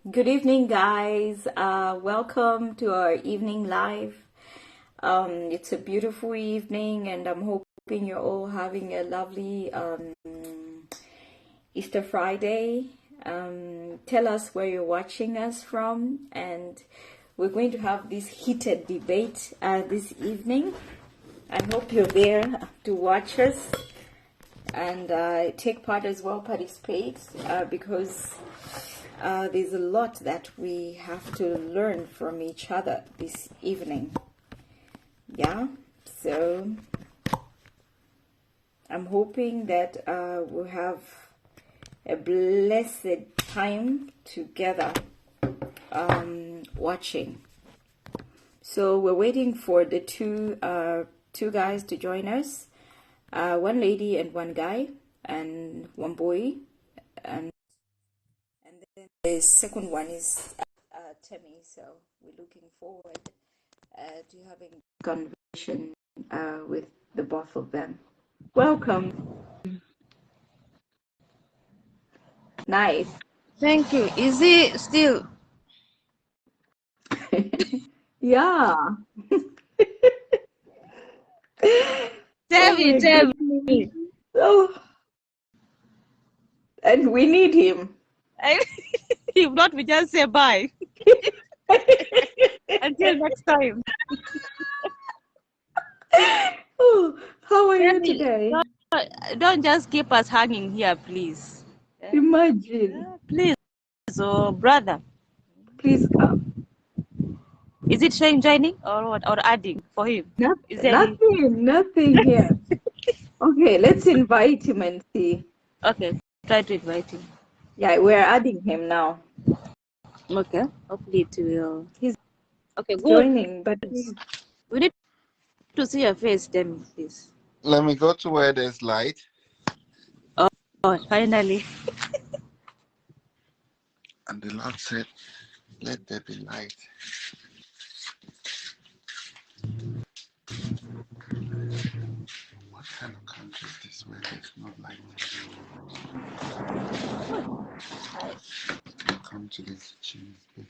Good evening, guys. Welcome to our evening live. It's a beautiful evening, and I'm hoping you're all having a lovely Easter Friday. Tell us where you're watching us from, and we're going to have this heated debate this evening. I hope you're there to watch us and take part as well, participate, because there's a lot that we have to learn from each other this evening. Yeah, so I'm hoping that we'll have a blessed time together watching. So we're waiting for the two guys to join us, one lady and one guy, and one boy, and then the second one is Temi. So we're looking forward to having a conversation with the both of them. Welcome. Nice. Thank you. Is he still? Yeah. Tell me, tell me. Oh, and we need him. If not, we just say bye. Until next time. Oh, how are you Tell me, today? Don't just keep us hanging here, please. Imagine. Please, oh brother. Please come. Is it showing joining or what? Or adding for him? Is there any... Nothing here. Okay, let's invite him and see. Okay, try to invite him. Yeah, we're adding him now. Okay, hopefully it will. He's okay, good. Joining, but We need to see your face, Demi, please. Let me go to where there's light. Oh, finally. And the Lord said, let there be light. What kind of country is this where there's no light? Come to this cheese bit.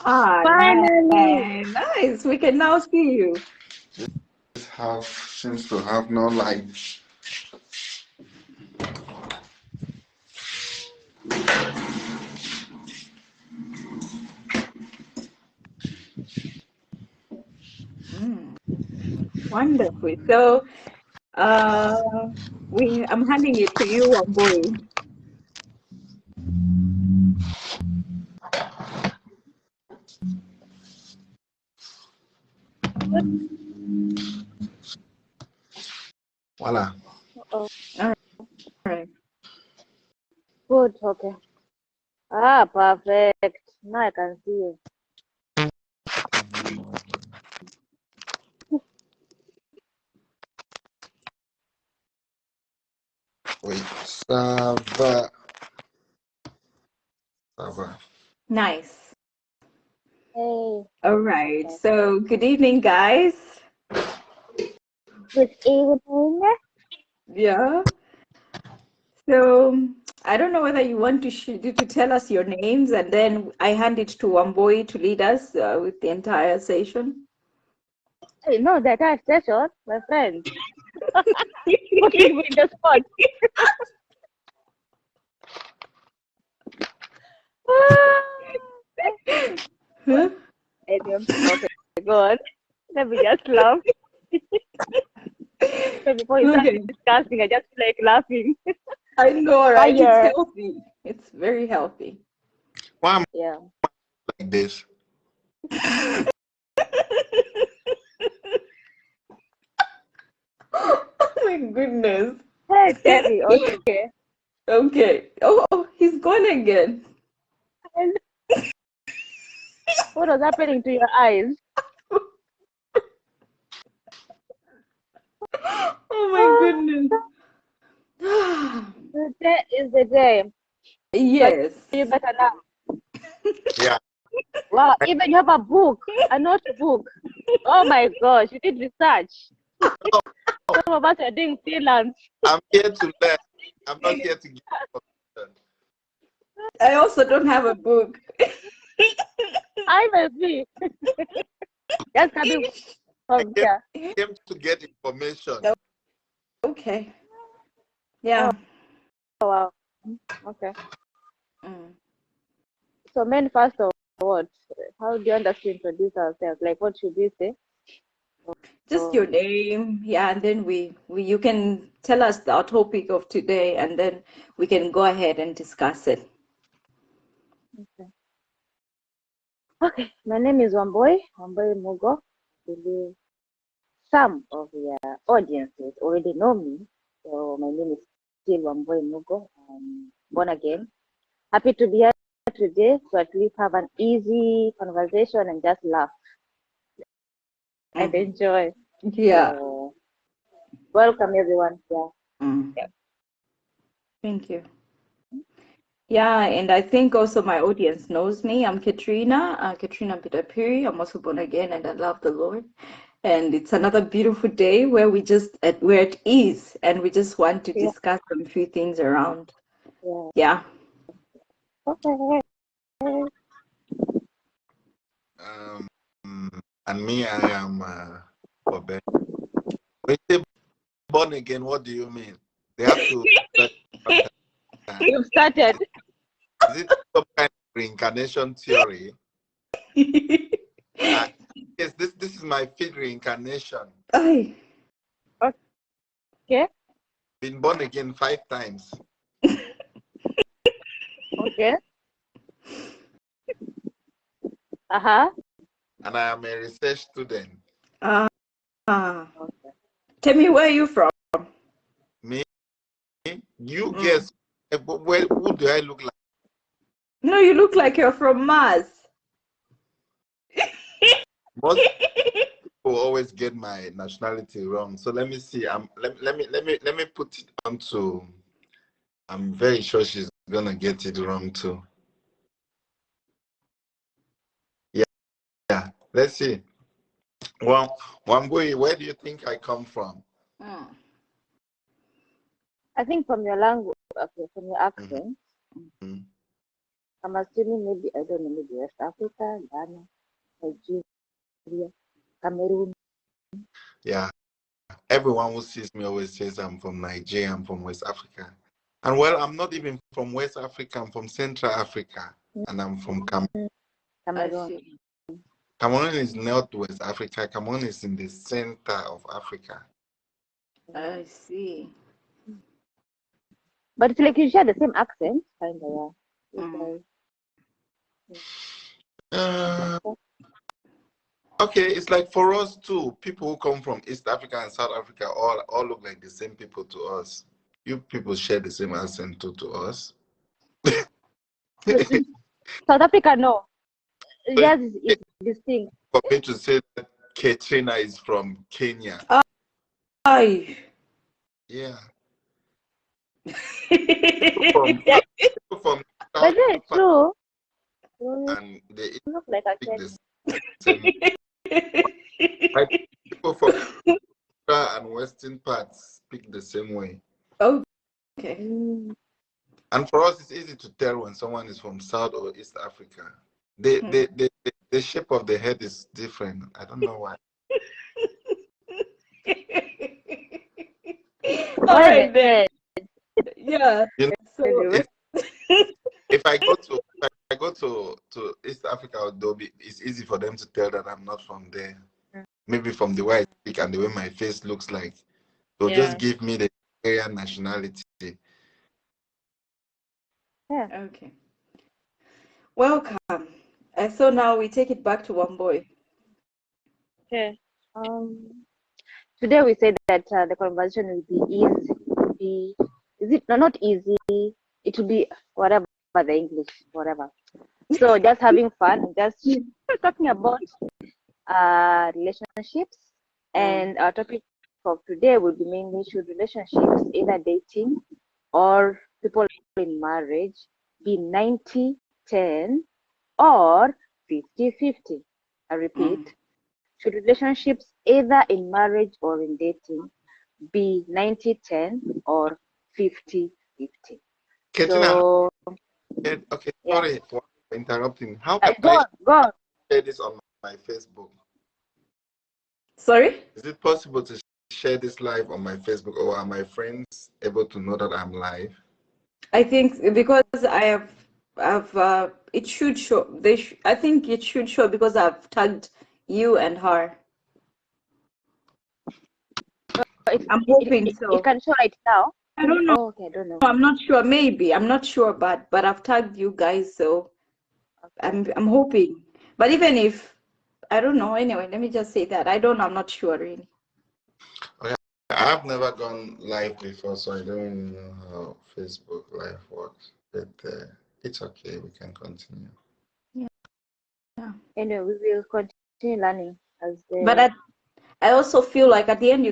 Finally. Nice. We can now see you. This house seems to have no light. Wonderful. So, I'm handing it to you, boy. Voila. Oh, All right. good. Okay. Ah, perfect. Now I can see you. Wait, Sava. Nice. Hey. All right. So, good evening, guys. Good evening. Yeah. So, I don't know whether you want to tell us your names, and then I hand it to Wamboi to lead us with the entire session. Hey, no, that are session, my friend. Putting me in the spot. Huh? Okay, good. Let me just laugh. So before you start discussing, I just feel like laughing. I know, right? It's healthy. It's very healthy. Why am Yeah. I like this? Oh my goodness. Hey, Terry, okay. Okay. Oh, he's gone again. What was happening to your eyes? Oh my goodness. Today is the day. Yes. You better now. Yeah. Wow, even you have a book, a notebook. Oh my gosh, you did research. Some of us are doing freelance. I'm here to learn. I'm not here to give information. I also don't have a book. I must be. Just coming I from came, here. came to get information. Okay. Yeah. Oh, wow. Okay. Mm. So, men first or what? How do you want us to introduce ourselves? Like, what should we say? Just your name, yeah, and then you can tell us our topic of today, and then we can go ahead and discuss it. Okay, my name is Wamboy Mugo. Believe some of your audiences already know me. So my name is still Wamboy Mugo. I'm born again. Happy to be here today to at least have an easy conversation and just laugh and enjoy. Yeah. So, welcome everyone. Yeah. Mm. Thank you. Yeah, and I think also my audience knows me. I'm Katrina, Katrina Pitapiri. I'm also born again, and I love the Lord. And it's another beautiful day where we're at ease, and we just want to Yeah. discuss some few things around. Yeah. Yeah. Okay. And me, I am Obed. When you say born again, what do you mean? They have to. You've started. Is it some kind of reincarnation theory? Yes, this is my fifth reincarnation. Ay. Okay. Been born again 5 times. Okay. Uh-huh. And I am a research student. Okay. Okay. Tell me, where are you from? Me? You guess. Who do I look like? No, you look like you're from Mars. Most people always get my nationality wrong. So let me see. Let me put it on to. I'm very sure she's gonna get it wrong too. Yeah. Let's see. Well, Wambui, where do you think I come from? I think from your language, okay, from your accent, Mm-hmm. I'm assuming maybe, I don't know, maybe West Africa, Ghana, Nigeria, Cameroon. Yeah. Everyone who sees me always says I'm from Nigeria, I'm from West Africa. And well, I'm not even from West Africa, I'm from Central Africa. And I'm from Cameroon. Cameroon. Cameroon is not West Africa. Cameroon is in the center of Africa. I see. But it's like you share the same accent, kind of, yeah. Okay, it's like for us too. People who come from East Africa and South Africa all look like the same people to us. You people share the same accent too to us. South Africa, no. Yes, it's distinct. For me to say that Katrina is from Kenya. Aye. Yeah. from But it's true. And they Look like a speak kid. the same. Like people from and western parts speak the same way. Okay. And for us, it's easy to tell when someone is from South or East Africa. The shape of the head is different. I don't know why. All right then. Yeah. You know, So if I go to East Africa, it's easy for them to tell that I'm not from there. Maybe from the way I speak and the way my face looks like. They'll just give me the area nationality. Yeah. Okay. Welcome. So now we take it back to Wamboy. Okay. Today we said that the conversation will be easy. Is it not easy? It will be whatever the English, whatever. So just having fun, just talking about relationships, and our topic for today will be mainly, should relationships, either dating or people in marriage, be 90-10 or 50-50? I repeat, should relationships, either in marriage or in dating, be 90-10 or 50-50. Katrina, So okay, yeah, sorry for interrupting. How can go I on, go on. share this on my Facebook? Sorry? Is it possible to share this live on my Facebook, or are my friends able to know that I'm live? I think because it should show. I think it should show because I've tagged you and her. I'm hoping so. It can show right now. I don't know. Oh, okay, I don't know. I'm not sure. Maybe I'm not sure, but I've tagged you guys, so Okay. I'm hoping. But even if I don't know, anyway, let me just say that I don't know. I'm not sure really. Okay. I've never gone live before, so I don't know how Facebook Live works. But it's okay. We can continue. Yeah. Anyway, we will continue learning as But I also feel like at the end we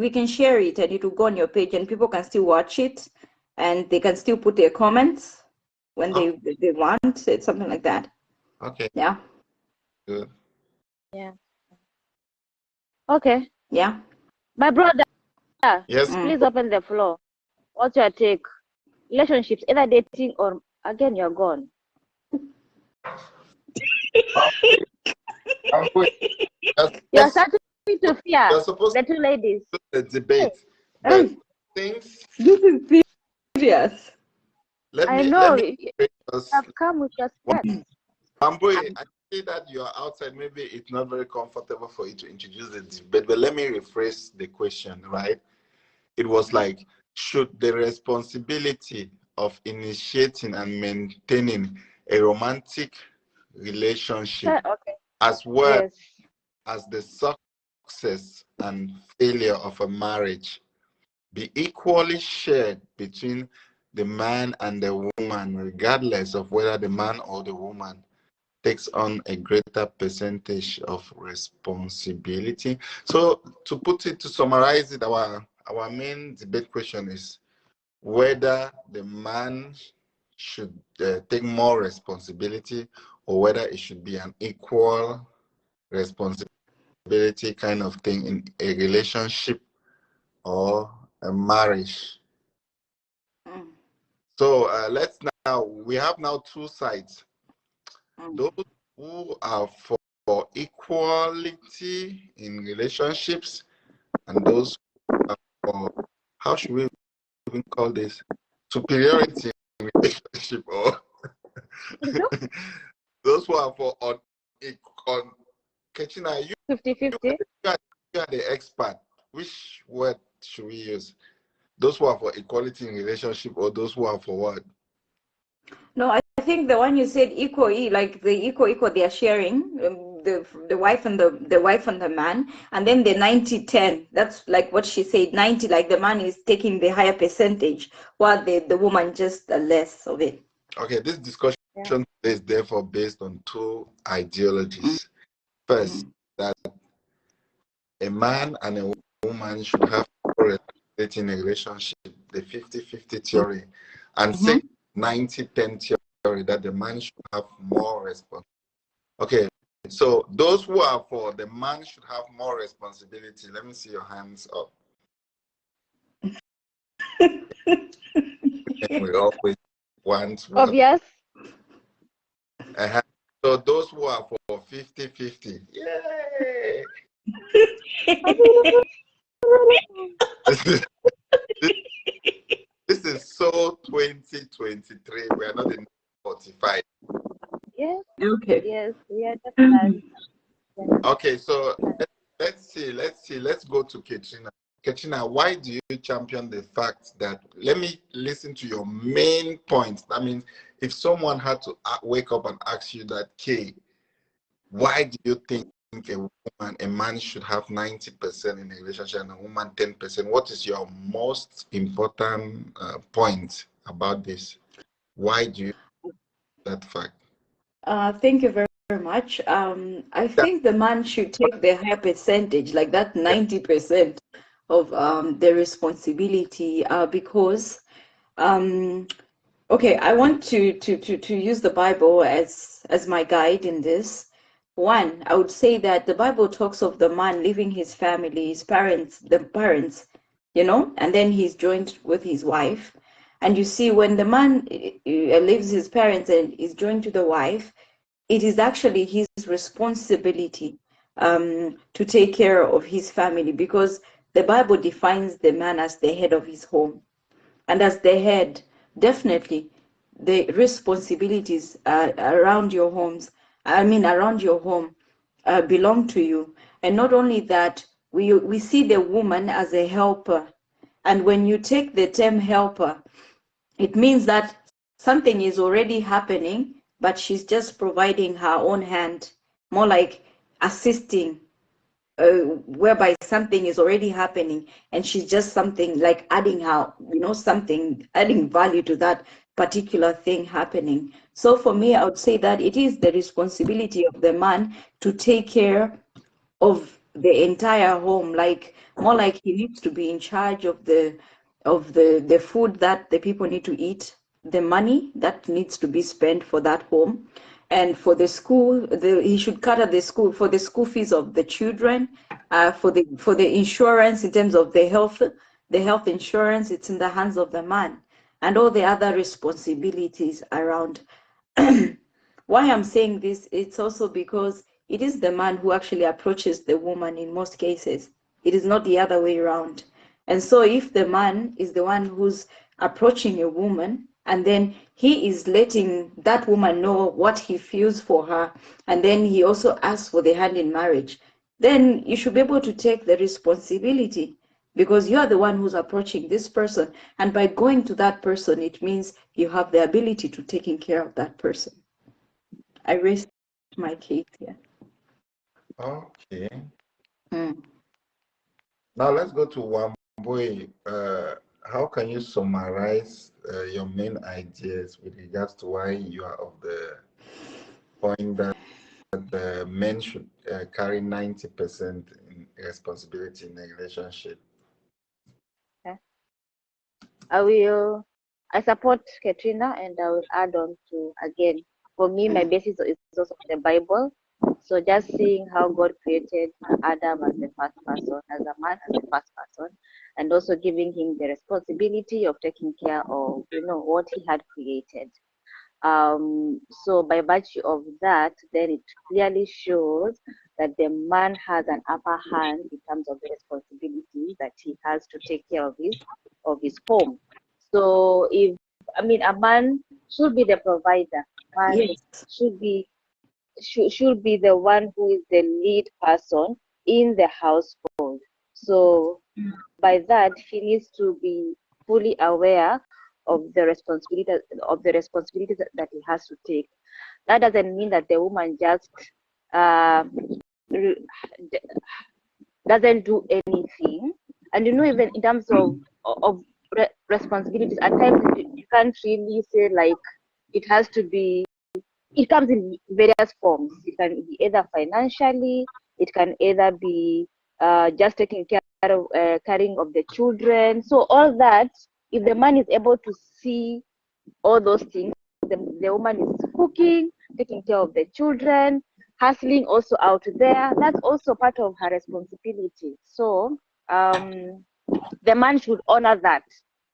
can share it and it will go on your page and people can still watch it and they can still put their comments when they want. It's something like that. Okay. Yeah. Good. yeah. Okay. Yeah. My brother, Yes. please open the floor. What's your take? Relationships, either dating or again you're gone. You're starting to fear You're supposed the two ladies. to do the debate, Hey. but things. This is serious. I know. Let me Have come with your steps. Amboy, I see that you are outside. Maybe it's not very comfortable for you to introduce the debate, but let me rephrase the question, right? It was like, should the responsibility of initiating and maintaining a romantic relationship, Okay. as well Yes. as the success and failure of a marriage, be equally shared between the man and the woman, regardless of whether the man or the woman takes on a greater percentage of responsibility? So to summarize it, our main debate question is whether the man should take more responsibility, or whether it should be an equal responsibility kind of thing in a relationship or a marriage. So we have now two sides. Those who are for equality in relationships, and those who are for, how should we even call this, superiority in relationship, or those who are for on Katrina, you 50-50. are the expert. Which word should we use? Those who are for equality in relationship, or those who are for what? No, I think the one you said equal, like the equal they are sharing, the wife and the man, and then the 90-10. That's like what she said. 90, like the man is taking the higher percentage, while the woman just less of it. Okay, this discussion is therefore based on two ideologies. First, that a man and a woman should have responsibility in a relationship, the 50-50 theory, and second, 90-10 theory, that the man should have more responsibility. Okay, so those who are for the man should have more responsibility, let me see your hands up. We always want Obvious. So those who are for 50-50, yay! This is so 2023. We are not in 45. Yes. Okay. Yes, we are definitely. Okay, so let's see. Let's go to Katrina. Katrina, why do you champion the fact that, let me listen to your main point. I mean, if someone had to wake up and ask you that, Kay, why do you think a man should have 90% in a relationship and a woman 10%? What is your most important point about this? Why do you that fact? Thank you very much. I think the man should take the higher percentage, like that 90% of the responsibility, because okay, I want to use the Bible as my guide in this. One, I would say that the Bible talks of the man leaving his family, his parents, and then he's joined with his wife. And you see, when the man leaves his parents and is joined to the wife, it is actually his responsibility to take care of his family, because the Bible defines the man as the head of his home. And as the head, definitely the responsibilities around your around your home belong to you. And not only that, we see the woman as a helper. And when you take the term helper, it means that something is already happening, but she's just providing her own hand, more like assisting, whereby something is already happening and she's just something like adding her, something, adding value to that particular thing happening. So for me, I would say that it is the responsibility of the man to take care of the entire home, like more like he needs to be in charge of the food that the people need to eat, the money that needs to be spent for that home, and for the school, he should cater the school for the school fees of the children, for the insurance in terms of the health insurance. It's in the hands of the man, and all the other responsibilities around. Why I'm saying this, it's also because it is the man who actually approaches the woman in most cases. It is not the other way around. And so if the man is the one who's approaching a woman, and then he is letting that woman know what he feels for her, and then he also asks for the hand in marriage, then you should be able to take the responsibility, because you are the one who's approaching this person. And by going to that person, it means you have the ability to taking care of that person. I raised my case here. Okay. Mm. Now let's go to Wambui. How can you summarize your main ideas with regards to why you are of the point that the men should carry 90% in responsibility in a relationship? I support Katrina, and I will add on to, again, for me, my basis is also the Bible. So just seeing how God created Adam as the first person, as a man as the first person, and also giving him the responsibility of taking care of, what he had created. So by virtue of that, then it clearly shows that the man has an upper hand in terms of the responsibility that he has to take care of his home. So a man should be the provider. Man Yes. should be the one who is the lead person in the household. So by that, he needs to be fully aware of the responsibilities that he has to take. That doesn't mean that the woman just doesn't do anything. And even in terms of responsibilities, at times you can't really say like it has to be. It comes in various forms. It can be either financially. It can either be just taking care of caring of the children. So all that, if the man is able to see all those things, the woman is cooking, taking care of the children, hustling also out there. That's also part of her responsibility. So the man should honor that.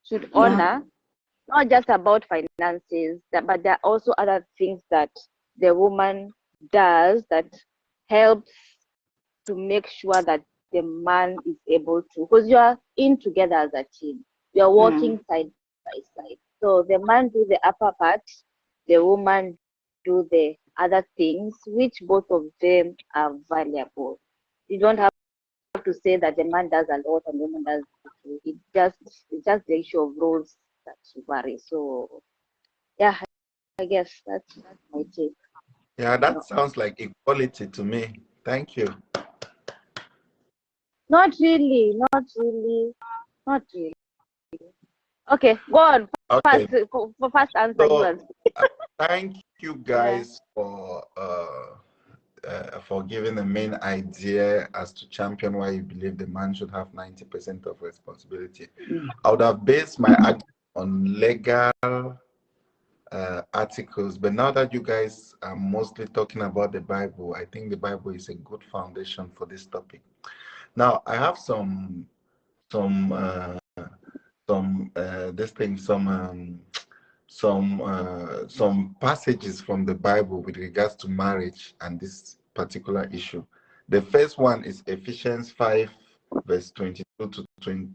Should honor not just about finances, but there are also other things that the woman does that helps to make sure that the man is able to, because you are in together as a team. You are working side by side. So the man do the upper part, the woman do the other things, which both of them are valuable. You don't have to say that the man does a lot and the woman does little. It's just the issue of roles that vary. So yeah, I guess that's my take. Yeah, that sounds like equality to me. Thank you. Not really. Okay, go on. Okay. First answer yours. Thank you guys for giving the main idea as to champion why you believe the man should have 90% of responsibility. I would have based my argument on legal articles, but now that you guys are mostly talking about the Bible, I think the Bible is a good foundation for this topic. Now, I have some some this thing, some passages from the Bible with regards to marriage and this particular issue. The first one is Ephesians 5, verse 22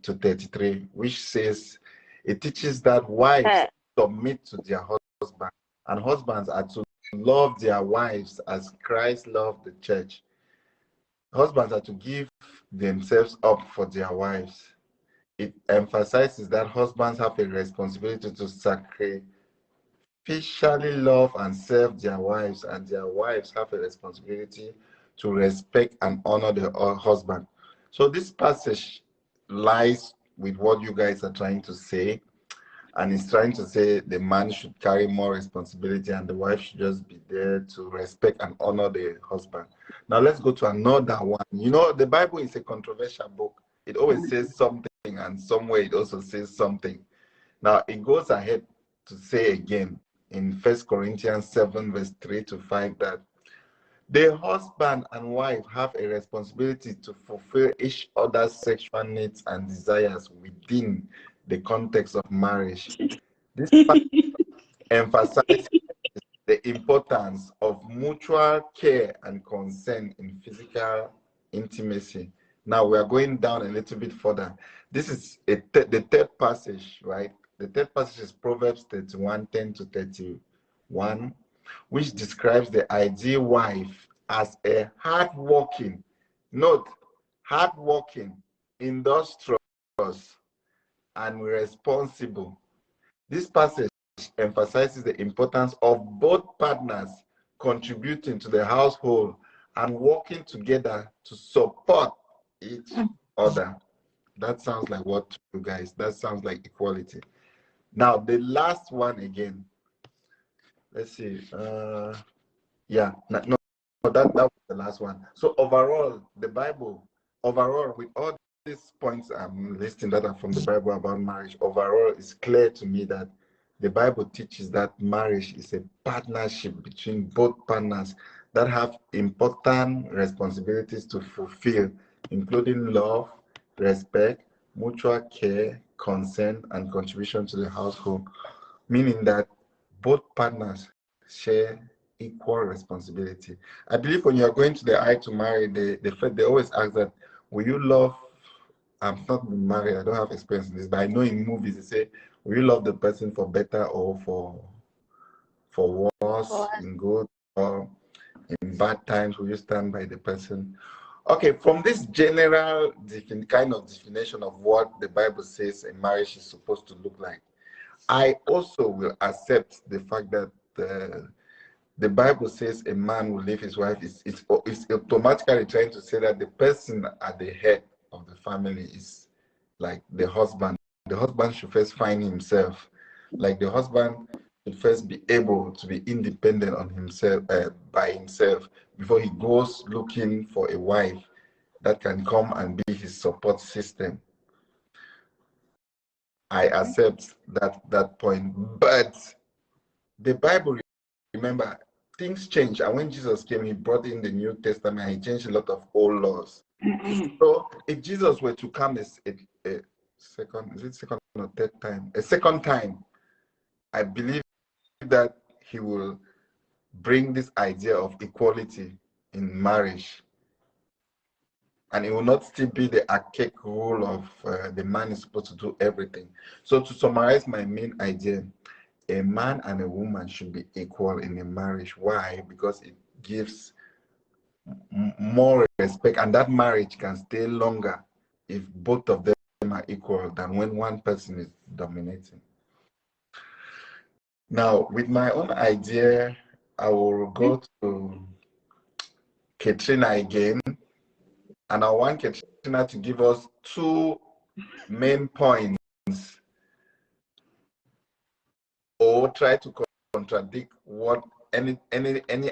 to 33, which says, it teaches that wives submit to their husband, and husbands are to love their wives as Christ loved the church. Husbands are to give themselves up for their wives. It emphasizes that husbands have a responsibility to sacrificially love and serve their wives, and their wives have a responsibility to respect and honor their husband. So this passage lies with what you guys are trying to say, and it's trying to say the man should carry more responsibility and the wife should just be there to respect and honor the husband. Now let's go to another one. You know, the Bible is a controversial book. It always says something, and somewhere it also says something. Now it goes ahead to say again in 1 Corinthians 7, verse 3 to 5, that the husband and wife have a responsibility to fulfill each other's sexual needs and desires within the context of marriage. This emphasizes the importance of mutual care and consent in physical intimacy. Now we are going down a little bit further. This is the third passage, right? The third passage is Proverbs 31, 10 to 31, which describes the ideal wife as a hardworking, note, hardworking, industrious, and responsible. This passage emphasizes the importance of both partners contributing to the household and working together to support each other. That sounds like what to you guys? That sounds like equality. Now, the last one again. Let's see. Yeah, no, that was the last one. So overall, the Bible, overall, with all these points I'm listing that are from the Bible about marriage, overall, it's clear to me that the Bible teaches that marriage is a partnership between both partners that have important responsibilities to fulfill, including love, respect, mutual care, consent, and contribution to the household, meaning that both partners share equal responsibility. I believe when you're going to the eye to marry, they always ask that, will you love, I'm not married, I don't have experience in this, but I know in movies they say, will you love the person for better or for worse, in good or in bad times, will you stand by the person? Okay, from this general kind of definition of what the Bible says a marriage is supposed to look like, I also will accept the fact that the Bible says a man will leave his wife. It's automatically trying to say that the person at the head of the family is like the husband. The husband should first find himself. Like the husband should first be able to be independent on himself, by himself, before he goes looking for a wife that can come and be his support system. I accept that point, but the Bible, remember, things change, and when Jesus came, he brought in the New Testament. He changed a lot of old laws. So if Jesus were to come a second, is it second or third time? A second time, I believe that he will bring this idea of equality in marriage. And it will not still be the archaic rule of the man is supposed to do everything. So to summarize my main idea, a man and a woman should be equal in a marriage. Why? Because it gives more respect, and that marriage can stay longer if both of them are equal than when one person is dominating. Now, with my own idea, I will go to Katrina again, and I want Katrina to give us two main points or try to contradict what any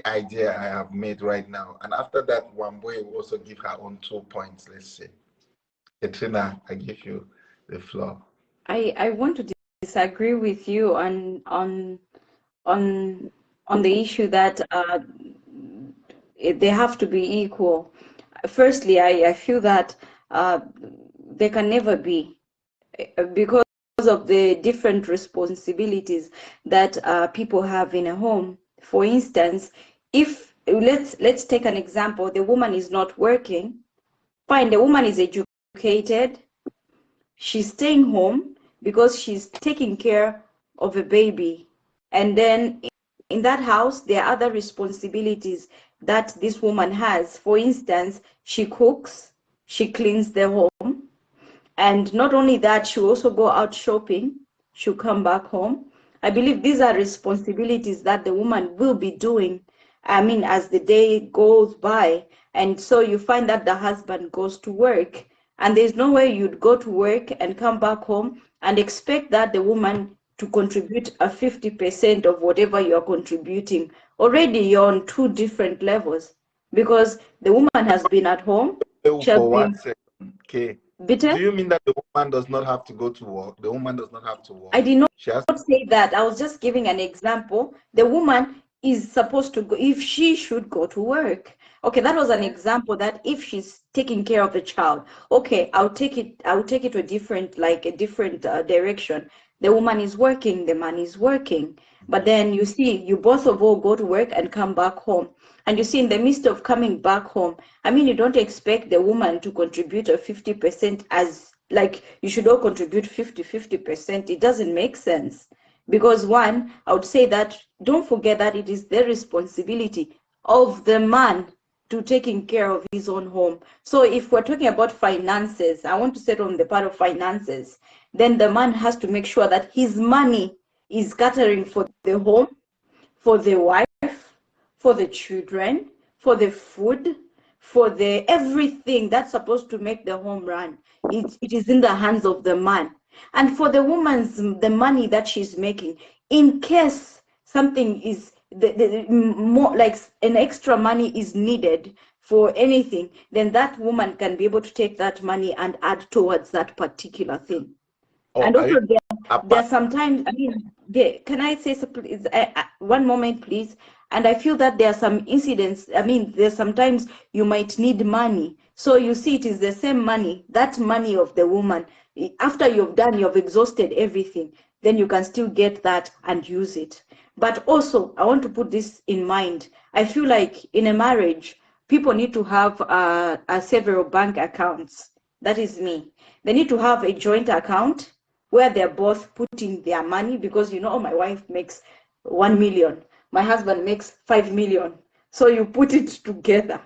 idea I have made right now. And after that, Wambui will also give her own 2 points, let's say. Katrina, I give you the floor. I want to disagree with you on the issue that they have to be equal. Firstly, I feel that they can never be, because of the different responsibilities that people have in a home. For instance, if let's take an example, the woman is not working. Fine, the woman is educated, she's staying home because she's taking care of a baby, and then in that house there are other responsibilities that this woman has. For instance, she cooks, she cleans the home, and not only that, she'll also go out shopping, she'll come back home. I believe these are responsibilities that the woman will be doing, I mean, as the day goes by. And so you find that the husband goes to work, and there's no way you'd go to work and come back home and expect that the woman to contribute a 50% of whatever you're contributing. Already you're on two different levels, because the woman has been at home. She has For been 1 second, okay. bitter. Do you mean that the woman does not have to go to work? The woman does not have to work. I did not She has say that. I was just giving an example. The woman is supposed to go, if she should go to work. Okay, that was an example that if she's taking care of the child, okay, I'll take it to a different, direction. The woman is working, the man is working. But then you see, you both of all go to work and come back home. And you see, in the midst of coming back home, I mean, you don't expect the woman to contribute a 50% as like you should all contribute 50%. It doesn't make sense. Because one, I would say that don't forget that it is the responsibility of the man to taking care of his own home. So if we're talking about finances, I want to set on the part of finances, then the man has to make sure that his money is catering for the home, for the wife, for the children, for the food, for the everything that's supposed to make the home run. It is in the hands of the man. And for the woman's, the money that she's making, in case something is more like an extra money is needed for anything, then that woman can be able to take that money and add towards that particular thing. And also there are sometimes, I mean, can I say something? One moment, please. And I feel that there are some incidents, I mean, there's sometimes you might need money. So you see, it is the same money, that money of the woman. After you've exhausted everything, then you can still get that and use it. But also, I want to put this in mind. I feel like in a marriage, people need to have several bank accounts. That is me. They need to have a joint account where they're both putting their money, because my wife makes 1 million, my husband makes 5 million. So you put it together,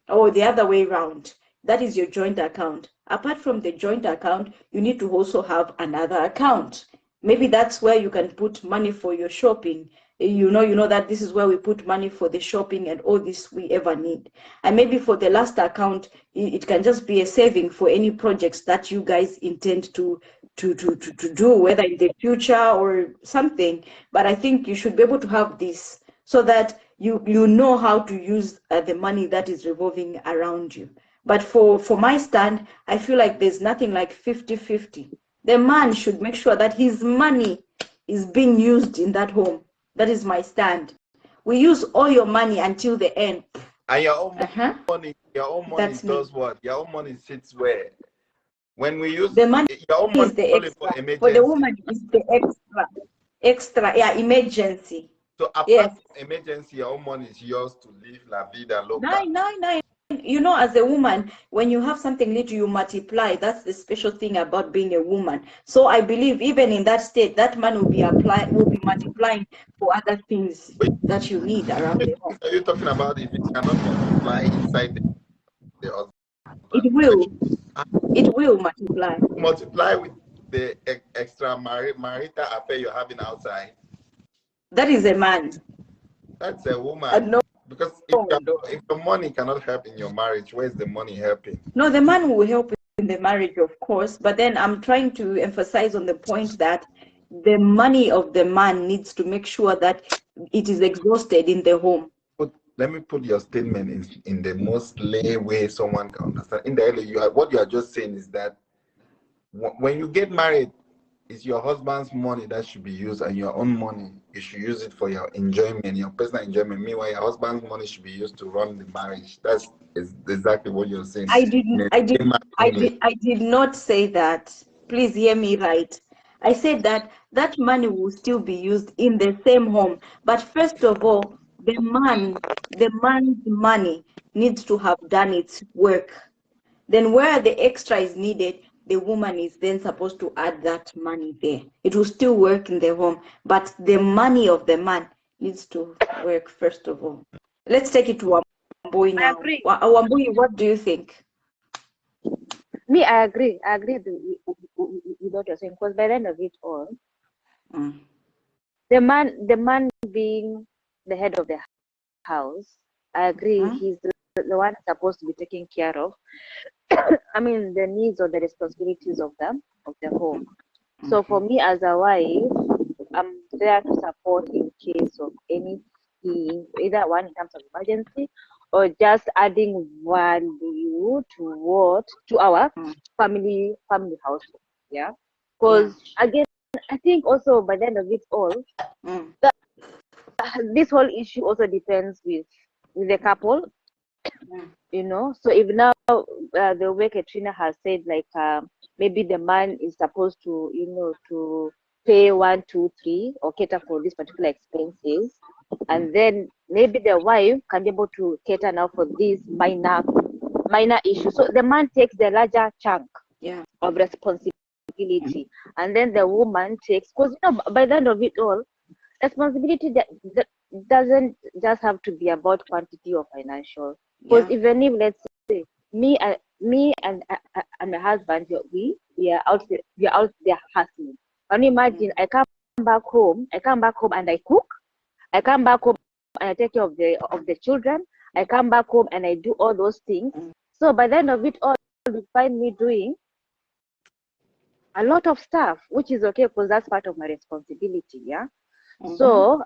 or the other way around. That is your joint account. Apart from the joint account, you need to also have another account. Maybe that's where you can put money for your shopping. You know that this is where we put money for the shopping and all this we ever need. And maybe for the last account, it can just be a saving for any projects that you guys intend to do, whether in the future or something. But I think you should be able to have this so that you know how to use the money that is revolving around you. But for my stand, I feel like there's nothing like 50-50. The man should make sure that his money is being used in that home. That is my stand. We use all your money until the end. And your own money, That's does me. what? Your own money sits where? When we use The money your own is money the only for extra. emergency. For the woman, is the extra, yeah, emergency. So apart Yes. from emergency, your own money is yours to live la vida loca. No. As a woman, when you have something little, you multiply. That's the special thing about being a woman. So I believe even in that state, that man will be multiplying for other things that you need around the home. Are you talking about if it cannot multiply inside the husband? It will. It will multiply. Multiply with the extra marital affair you're having outside. That is a man. That's a woman. No. Because if the money cannot help in your marriage, where's the money helping? No, the man will help in the marriage, of course. But then I'm trying to emphasize on the point that the money of the man needs to make sure that it is exhausted in the home. Let me put your statement in the most lay way someone can understand. In the early, what you are just saying is that when you get married, it's your husband's money that should be used, and your own money, you should use it for your enjoyment, your personal enjoyment. Meanwhile, your husband's money should be used to run the marriage. That's exactly what you're saying. I didn't. In I did. layman I English. did. I did not say that. Please hear me right. I said that that money will still be used in the same home, but first of all, the man's money needs to have done its work. Then where the extra is needed, the woman is then supposed to add that money there. It will still work in the home, but the money of the man needs to work first of all. Let's take it to Wambui I now. agree. Wambui, what do you think? Me, I agree. I agree with what you're saying. Because by the end of it all, Mm. the man being the head of the house, I agree. Mhm. He's the one supposed to be taking care of. I mean, the needs or the responsibilities of the home. So for me as a wife, I'm there to support in case of anything, either one in terms of emergency or just adding value to our Mm. family household. Yeah. Because again, I think also by the end of it all, Mm. this whole issue also depends with the couple. Mm. You know, so if now the way Katrina has said, like maybe the man is supposed to, to pay 1, 2, 3 or cater for these particular expenses, and then maybe the wife can be able to cater now for these minor issues. So the man takes the larger chunk Yeah. of responsibility, and then the woman takes, because by the end of it all, responsibility that doesn't just have to be about quantity or financial. Because Yeah. even if, let's say, me and my husband, we are out there hustling. Can you imagine? I come back home and I cook. I come back home and I take care of the children. I come back home and I do all those things. So by the end of it all, you find me doing a lot of stuff, which is okay because that's part of my responsibility. Yeah. So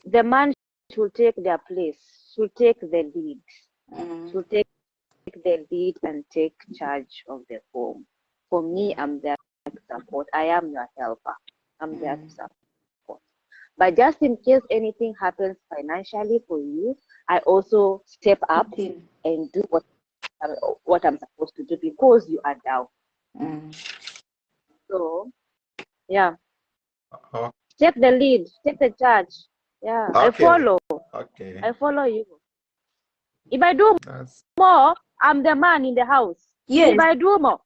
the man should take their place, should take the lead, should take the lead and take charge of the home. For me, I'm there to support. I am your helper. I'm there to support. But just in case anything happens financially for you, I also step up and do what I'm supposed to do because you are down. So, yeah. Take the lead, take the charge. Yeah, I follow. Okay. I follow you. If I do more, I'm the man in the house. Yes. If I do more,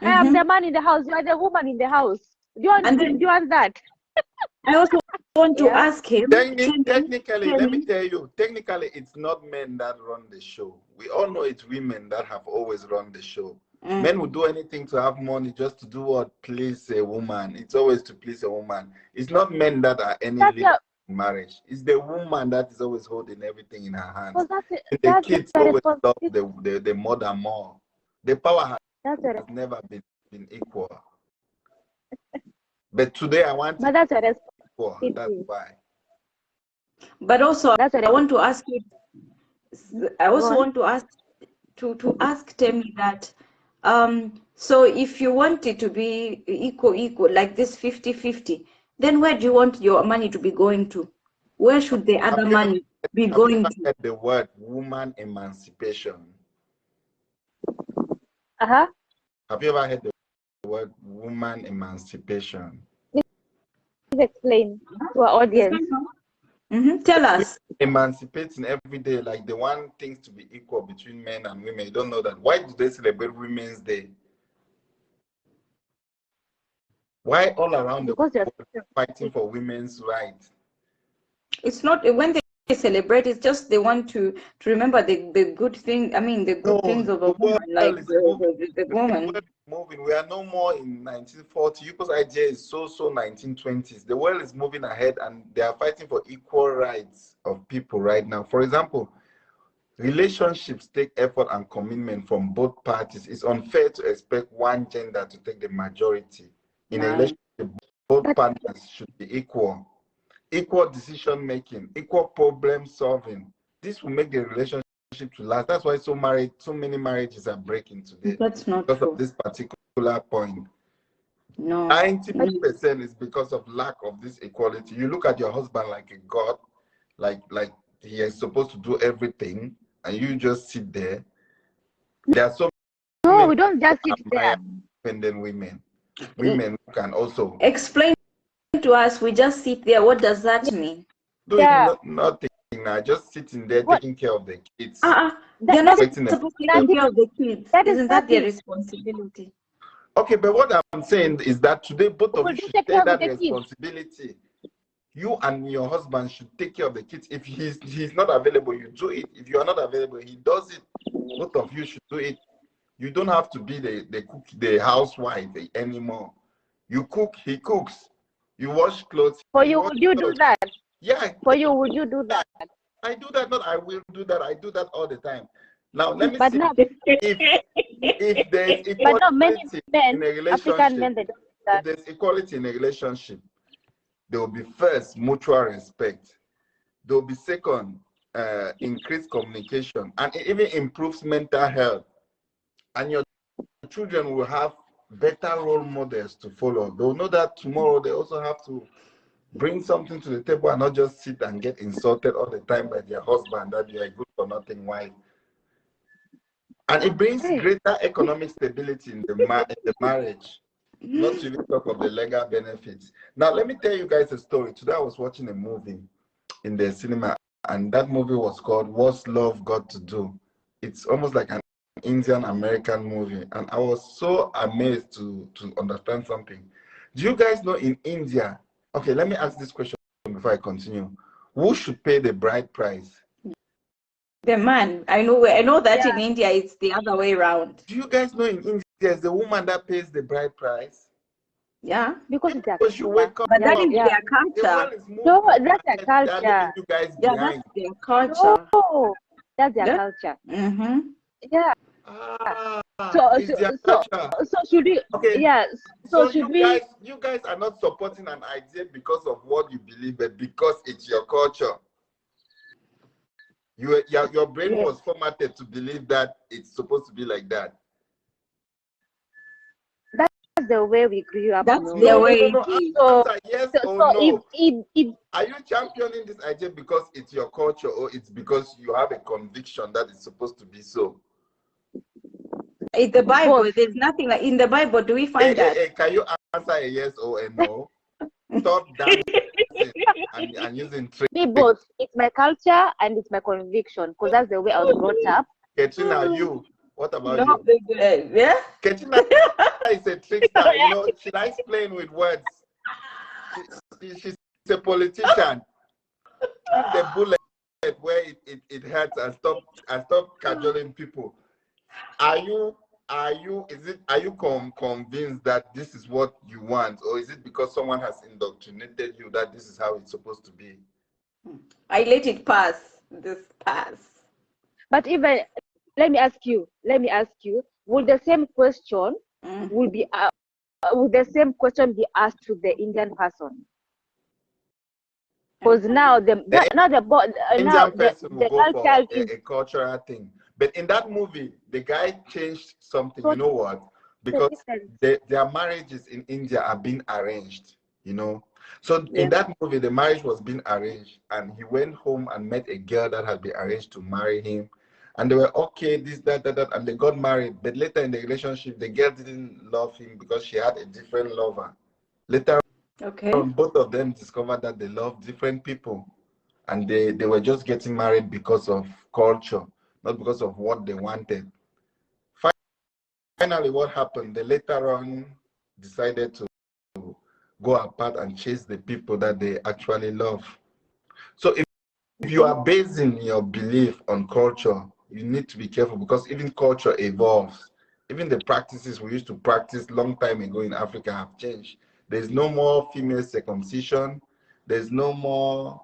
I am the man in the house. You are the woman in the house. Do you want that? I also want to ask him. Technically, let me tell you, technically, it's not men that run the show. We all know it's women that have always run the show. Men would do anything to have money just to do what please a woman. It's always to please a woman. It's not men that are any leader in marriage. It's the woman that is always holding everything in her hands. The kids always love the mother more. The power has never been equal. But today I want but that's a equal. That's why. But also, I want to ask you. I also want to ask Temi that. So if you want it to be equal, like this 50-50, then where do you want your money to be going to? Where should the other money be going to? Heard the word woman emancipation? Have you ever heard the word woman emancipation? Please explain to our audience. Tell us. Emancipating every day, like they want things to be equal between men and women. You don't know that. Why do they celebrate Women's Day? Why all around the world fighting for women's rights? It's not when they celebrate, it's just they want to remember the good thing. I mean, the good things of a woman, like the woman. Moving. We are no more in 1940. Yuko's idea is so 1920s. The world is moving ahead and they are fighting for equal rights of people right now. For example, relationships take effort and commitment from both parties. It's unfair to expect one gender to take the majority. In a relationship, both partners should be equal. Equal decision making, equal problem solving. This will make the relationship to last. That's why so many marriages are breaking today. That's not because true. of this particular point. No. 90% is because of lack of this equality. You look at your husband like a god, like he is supposed to do everything, and you just sit there. There are so No, many we don't just sit there. independent women who can also Explain to us. We just sit there. What does that mean? doing Yeah. nothing now, just sitting there What? taking care of the kids. They're not Waiting them. supposed to take care of the kids. That is Isn't that their nothing. responsibility? Okay, but what I'm saying is that today both of Will you you should take take care of that the kids? responsibility. You and your husband should take care of the kids. If he's not available, you do it. If you are not available, he does it. Both of you should do it. You don't have to be the housewife anymore. You cook, he cooks. You wash clothes. For he you, washes would you do clothes. that? Yeah. For you, would you do that? I do that. Not I will do that. I do that all the time. Now let me But see no, if there's but no, many equality men, in a African men, relationship. they don't do If that. there's equality in a relationship, there will be first mutual respect. There will be second increased communication, and it even improves mental health. And your children will have better role models to follow. They'll know that tomorrow they also have to bring something to the table and not just sit and get insulted all the time by their husband that you are good for nothing wife. And it brings greater economic stability in the marriage, not to even talk of the legal benefits. Now, let me tell you guys a story. Today I was watching a movie in the cinema, and that movie was called What's Love Got to Do? It's almost like an Indian American movie, and I was so amazed to understand something. Do you guys know in India? Okay, let me ask this question before I continue. Who should pay the bride price? The man. I know that in India it's the other way around. Do you guys know in India it's the woman that pays the bride price? Yeah. Because it's their Because you wake up. But that is yeah. their The culture. world is moving. No, that's their They're culture. leaving you guys Yeah, behind. that's their culture. No, that's their Yeah. culture. Mm-hmm. Yeah. It's their culture. So should we? Okay. Yeah. So should we? You guys are not supporting an idea because of what you believe, but because it's your culture. Your brain was formatted to believe that it's supposed to be like that. That's the way we grew up. That's their way. No. Answer yes or no. If Are you championing this idea because it's your culture, or it's because you have a conviction that it's supposed to be so? In the Bible, there's nothing like in the Bible. Do we find that? Can you answer a yes or a no? Stop dancing and using tricks. me both. It's my culture and it's my conviction because that's the way I was brought up. Katrina, you. What about No, you? yeah. Katrina is a trickster. You know, she likes playing with words. She's a politician. Shoot the bullet where it hurts and stop cajoling people. Are you convinced that this is what you want, or is it because someone has indoctrinated you that this is how it's supposed to be? I let it pass. This pass. But even let me ask you, will the same question will the same question be asked to the Indian person? Because now the child is a cultural thing. But in that movie, the guy changed something. You know what? Because their marriages in India are being arranged. You know, so in that movie, the marriage was being arranged, and he went home and met a girl that had been arranged to marry him. And they were okay, this, that, and they got married. But later in the relationship, the girl didn't love him because she had a different lover. Later on, both of them discovered that they loved different people. And they were just getting married because of culture, not because of what they wanted. Finally, what happened? They later on decided to go apart and chase the people that they actually love. So if you are basing your belief on culture, you need to be careful because even culture evolves. Even the practices we used to practice long time ago in Africa have changed. There's no more female circumcision. There's no more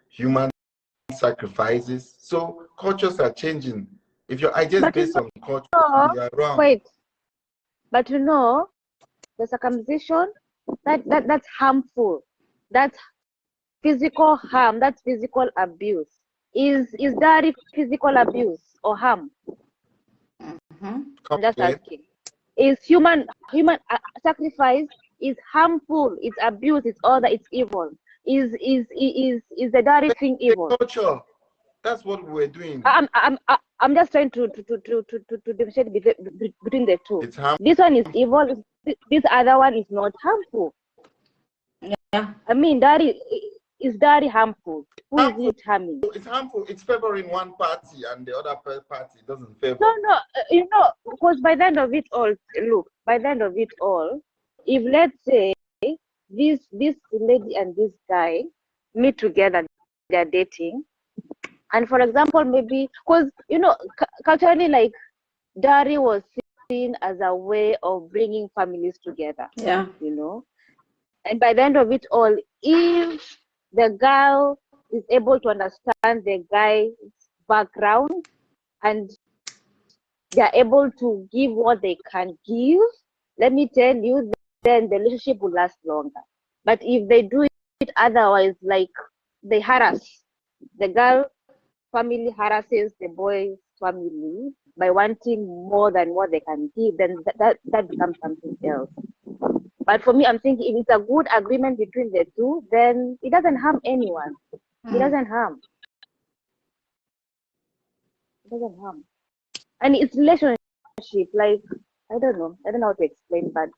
human sacrifices. So cultures are changing. If your idea is based on culture, you are wrong. Wait, but you know, the circumcision that's harmful. That's physical harm. That's physical abuse. Is that physical abuse or harm? I'm just asking. is human sacrifice is harmful, it's abuse, it's all that, it's evil. Is the dowry thing evil? Culture. That's what we're doing. I'm just trying to differentiate between the two. It's harmful. This one is evil. This other one is not harmful. Yeah. I mean, is dowry harmful? Who is it harming? It's harmful. It's favoring one party and the other party doesn't favor. No, because by the end of it all, look, by the end of it all, if let's say this lady and this guy meet together, they're dating, and for example, maybe because culturally, like dowry was seen as a way of bringing families together. Yeah. And by the end of it all, if the girl is able to understand the guy's background and they're able to give what they can give, let me tell you, then the relationship will last longer. But if they do it otherwise, like they harass, the girl family harasses the boy's family by wanting more than what they can give, then that becomes something else. But for me, I'm thinking if it's a good agreement between the two, then it doesn't harm anyone. It doesn't harm. It doesn't harm. And it's relationship, like, I don't know how to explain, but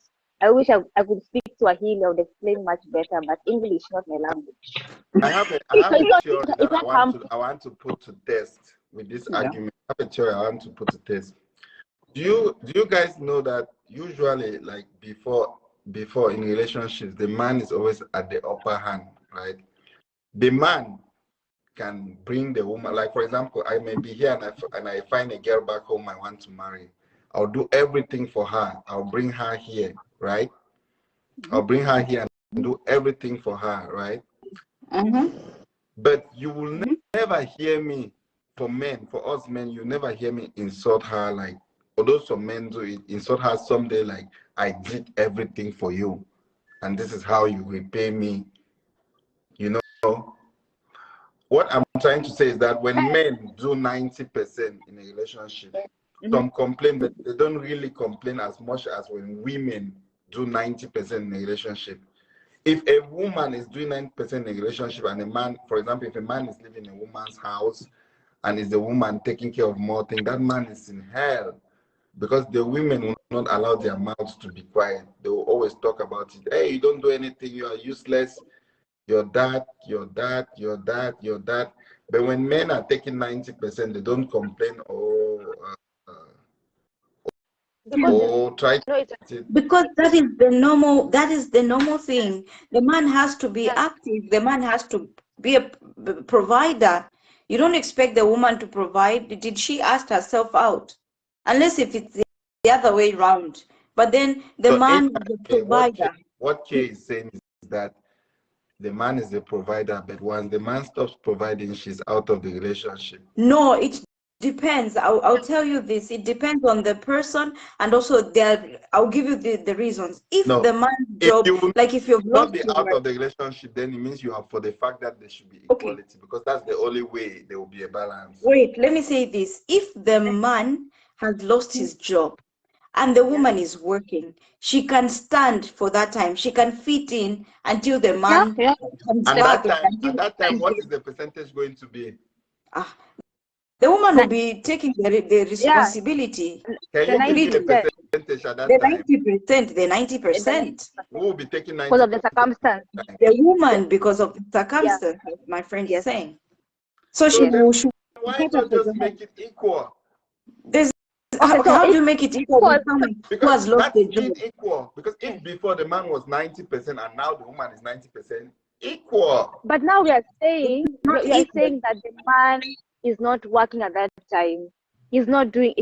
I wish I could speak Swahili. I would explain much better, but English not my language. I have a theory that I want to put to test with this argument. I have a theory I want to put to test. Do you guys know that usually, like before in relationships, the man is always at the upper hand, right? The man can bring the woman, like for example, I may be here and I find a girl back home I want to marry. I'll do everything for her. I'll bring her here, right? I'll bring her here and do everything for her, right? But you will never hear me, for us men, you never hear me insult her, like, although some men do it, insult her someday, like, I did everything for you, and this is how you repay me. What I'm trying to say is that when men do 90% in a relationship, some complain, but they don't really complain as much as when women do 90% in a relationship. If a woman is doing 90% in a relationship and a man, for example, if a man is living in a woman's house and is the woman taking care of more things, that man is in hell, because the women will not allow their mouths to be quiet. They will always talk about it. Hey, you don't do anything, you are useless. You're that. But when men are taking 90%, they don't complain try to. Because that is the normal thing. The man has to be active. The man has to be a provider. You don't expect the woman to provide. Did she ask herself out? Unless if it's the other way around. But then the man is the provider. What Kay is saying is that the man is the provider, but once the man stops providing, she's out of the relationship. No, it depends. I'll tell you this. It depends on the person, and also I'll give you the reasons. If the man's job, like if you've not be out of the relationship, then it means you are for the fact that there should be equality, because that's the only way there will be a balance. Wait, let me say this. If the man has lost his job and the woman is working, she can stand for that time. She can fit in until the man comes back. At that time, what is the percentage going to be? The woman will be taking the responsibility. Can you give me the percentage at that time? The 90%. Who will be taking 90%? Because of the circumstance. The woman, because of the circumstance, my friend is saying. So she will. Why not just make it equal? How do you make it equal with someone who has lost their job? Equal. Because if before the man was 90% and now the woman is 90%, equal. But now we are saying that the man is not working at that time. He's not doing.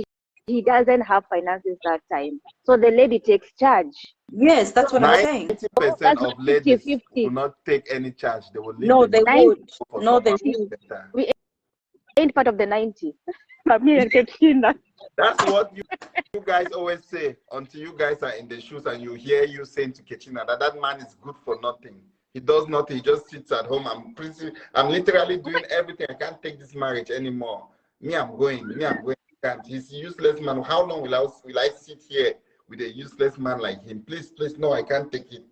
He doesn't have finances that time. So the lady takes charge. Yes, that's what I'm saying. 90% of ladies will not take any charge. They will leave. No, they would. No, they would. We ain't part of the 90. That's what you guys always say until you guys are in the shoes and you hear you saying to Kechina that man is good for nothing. He does nothing. He just sits at home. I'm literally doing everything. I can't take this marriage anymore. I'm going. He's a useless man. How long will I sit here with a useless man like him. Please, please, no, I can't take it.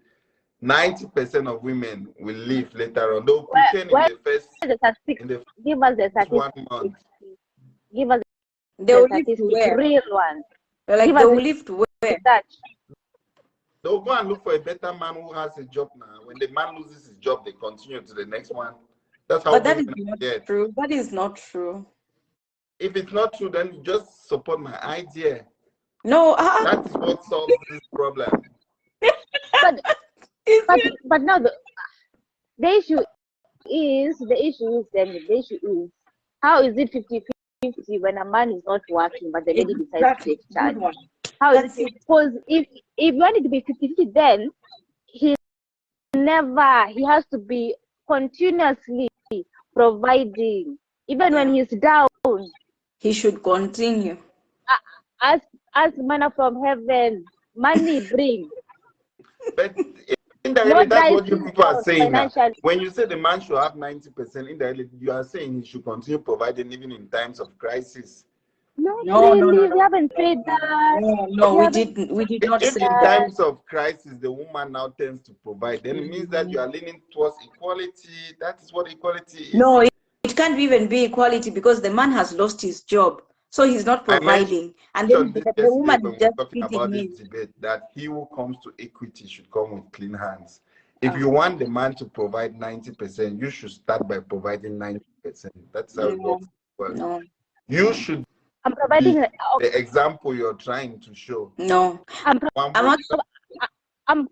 90% of women will leave later on. They'll pretend in the first, give us the 1 month. Give us They will the live to statistic, where? real one. Like Give they us will the live to where? research. They'll go and look for a better man who has a job now. When the man loses his job, they continue to the next one. That's how But that is women not get. true. That is not true. If it's not true, then you just support my idea. No, That is what solves this problem. But now the issue is how is it 50-50 when a man is not working but the lady decides to take charge? How is it? Because if you want it to be 50-50, then he has to be continuously providing, even when he's down. He should continue. As manna from heaven, money bring. But indirectly, that's what you people are saying now. When you say the man should have 90%, indirectly, you are saying he should continue providing even in times of crisis. No, No. We haven't said that. No, we did not if say in that. times of crisis the woman now tends to provide, then it means that you are leaning towards equality. That is what equality is. No, it can't even be equality because the man has lost his job, so he's not providing. And then the woman is just talking about feeding this debate that he who comes to equity should come with clean hands. If you want the man to provide 90%, you should start by providing 90%. That's how it works. No. You should. I'm providing the example you're trying to show. No. I'm